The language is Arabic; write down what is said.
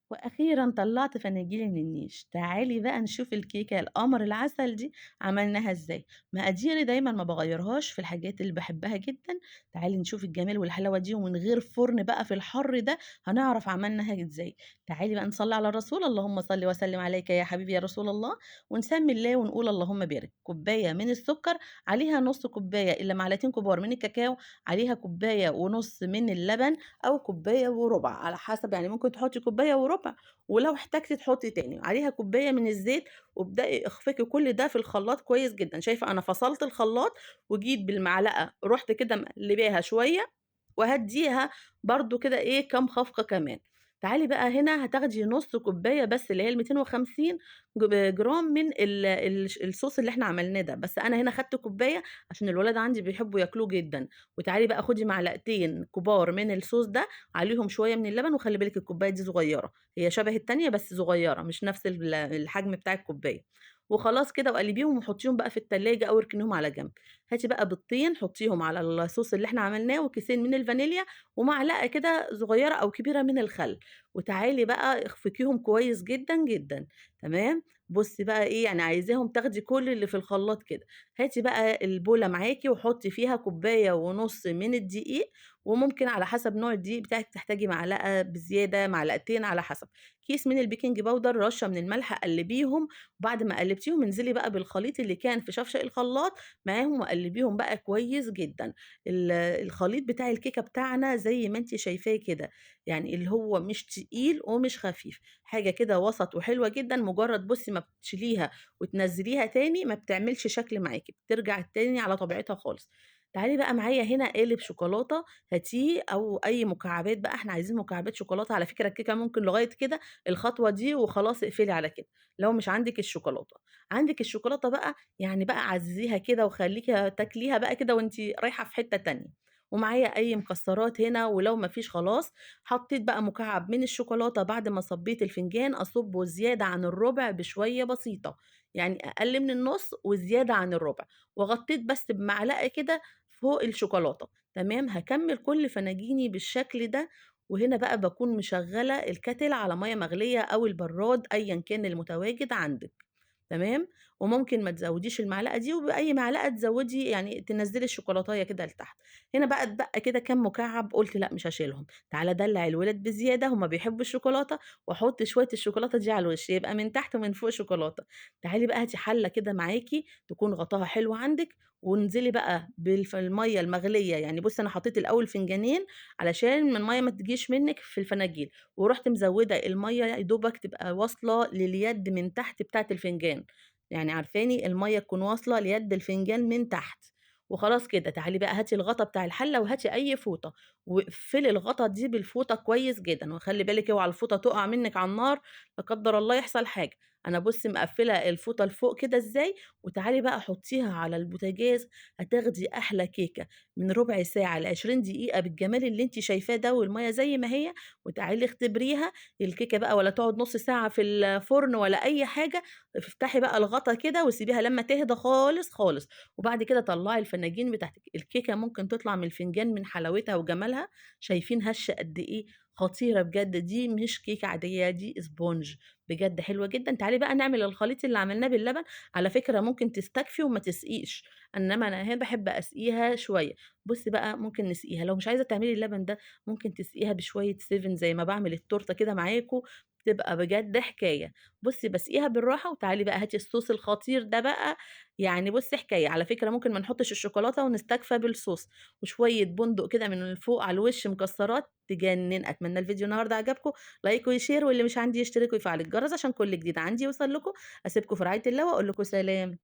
وأخيرًا طلّعت فناجيلي من النيش، تعالي بقى نشوف الكيكة القمر العسل دي عملناها إزاي، مقاديري دايمًا ما باغيّرهاش في الحاجات اللي باحبها جدًا، تعالي نشوف الجمال والحلاوة دي ومن غير فرن بقى في الحر ده هنعرف عملناها إزاي، تعالي بقى نصلّي على الرسول، اللهم صل وسلم عليك يا حبيبي يا رسول الله، ونسمّي الله ونقول اللهم بارك، كوباية من السكر عليها نُص كوباية إلا معلقتين كبار من الكاكاو، عليها كوباية ونُص من اللبن أو كوباية وربع على حسب يعني ممكن تحطّي كوباية وربع ولو احتجتِ تحطّي تاني، عليها كوباية من الزيت وابدئي اخفقي كل ده في الخلاط كويس جدًا، شايفة أنا فصلت الخلاط وجيت بالمعلقة رُحت كده مقلّباها شوية وهادّيها برضه كده إيه، كام خفقة كمان. تعالي بقى هنا هتاخدي نُص كوباية بس اللي هي ال250 جرام من الصوص اللي إحنا عملناه ده، بس أنا هنا خدت كوباية عشان الولاد عندي بيحبّوا ياكلوه جدًا. وتعالي بقى خُدي معلقتين كبار من الصوص ده، عليهم شوية من اللبن وخلّي بالِك الكوباية دي صغيّرة، هي شبه التانية بس صغيّرة مش نفس الحجم بتاع الكوباية. وخلاص كده وقلّبيهم وحطّيهم بقى في التلاجة أو اركنيهم على جنب. هاتي بقى بيضتين حطّيهم على الصوص اللي إحنا عملناه وكيسين من الفانيليا ومعلقة كده صغيّرة أو كبيرة من الخل، وتعالي بقى اخفقيهم كويس جدًا، جدًا، تمام؟ بُصّي بقى إيه، يعني عايزاهم تاخدي كل اللي في الخلاط كده، هاتي بقى البولة معاكِ وحطّي فيها كوباية ونُص من الدقيق، وممكن على حسب نوع الدقيق بتاعِك تحتاجي معلقة بزيادة، معلقتين على حسب، كيس من البيكنج باودر، رشّة من الملح، قلّبيهم، وبعد ما قلّبتيهم انزلي بقى بالخليط اللي كان في شفشق الخلاط معاهم وقلّبيهم بقى كويس جدًا. الخليط بتاع الكيكة بتاعنا زي ما أنتِ شايفاه كده، يعني اللي هو مش تقيل ومش خفيف، حاجة كده وسط وحلوة جدًا، مجرد بُصّي ما بتشيليها وتنزّليها تاني ما بتعملش شكل معاكِ، بترجع تاني على طبيعتها خالص. تعالي بقى معايا هنا قالب شوكولاتة هاتيه أو أي مكعبات بقى، إحنا عايزين مكعبات شوكولاتة، على فكرة الكيكة ممكن لغاية كده الخطوة دي وخلاص اقفلي على كده، لو مش عندِك الشوكولاتة. عندِك الشوكولاتة بقى يعني بقى عزّيها كده وخلّيكِ تاكليها بقى كده وأنتِ رايحة في حتّة تانية. ومعايا أي مكسرات هنا ولو ما فيش خلاص حطيت بقى مكعب من الشوكولاتة بعد ما صبيت الفنجان أصُبّه زيادة عن الربع بشوية بسيطة، يعني أقل من النُص وزيادة عن الربع، وغطيت بس بمعلقة كده فوق الشوكولاتة، تمام، هاكمّل كل فناجيني بالشكل ده، وهنا بقى باكون مشغّلة الكاتل على مَيّة مغلية أو البراد أيًا كان المتواجد عندِك، تمام، وممكن ما تزوّديش المعلقة دي وبأي معلقة تزوّدي يعني تنزّلي الشوكولاتاية كده لتحت. هنا بقى اتبقى كده كام مكعب قُلت لأ مش هاشيلهم، تعالَ أدلّع الولاد بزيادة هُم بيحبوا الشوكولاتة وأحط شوية الشوكولاتة دي على الوش، يبقى من تحت ومن فوق شوكولاتة. تعالي بقى هاتي حلة كده معاكِ تكون غطاها حلو عندِك، وانزلي بقى المَيّة المغلية، يعني بُصّي أنا حطيت الأول فنجانين علشان المَيّة ما تجيش منِّك في الفناجيل، ورُحت مزوّدة المَيّة يا دوبك تبقى واصلة لليد من تحت بتاعة الفنجان، يعني عارفاني المَيّة تكون واصلة ليد الفنجان من تحت. وخلاص كده، تعالي بقى هاتي الغطا بتاع الحلة وهاتي أي فوطة، واقفلي الغطا دي بالفوطة كويس جدًا، وخلّي بالِك اوعى الفوطة تُقع منِّك على النار لا قدّر الله يحصل حاجة. أنا بُصّي مقفّلة الفوطة لفوق كده إزاي، وتعالي بقى حطّيها على البوتاجاز هتاخدي أحلى كيكة من ربع ساعة ل20 دقيقة بالجمال اللي أنتِ شايفاه ده والمَيّة زي ما هي، وتعالي اختبريها، الكيكة بقى ولا تقعد نُص ساعة في الفرن ولا أي حاجة، افتحي بقى الغطا كده وسيبيها لمّا تهدى خالص، خالص. وبعد كده طلّعي الفناجين بتاعتِك، الكيكة ممكن تطلع من الفنجان من حلاوتها وجمالها، شايفين هشة قد إيه، خطيرة بجد، دي مش كيكة عادية، دي إسبونج بجد حلوة جدًا. تعالي بقى نعمل الخليط اللي عملناه باللبن، على فكرة ممكن تستكفي وما تسقيش، إنما أنا هنا باحب أسقيها شوية. بُصّي بقى ممكن نسقيها، لو مش عايزة تعملي اللبن ده ممكن تسقيها بشوية 7 زي ما باعمل التورتة كده معاكم، بتبقى بجد حكاية. بُصّي باسقيها بالراحة وتعالي بقى هاتي الصوص الخطير ده بقى، يعني بُصّي حكاية، على فكرة ممكن ما نحطش الشوكولاتة ونستكفى بالصوص، وشوية بندق كده من فوق على الوش مكسرات تجنن. أتمنى الفيديو النهارده عجبكم، لايك وشير، واللي مش عندي يشترك ويفعل الجرس عشان كل جديد عندي يوصل لكم. أسيبكم في رعاية الله وأقول لكم سلام.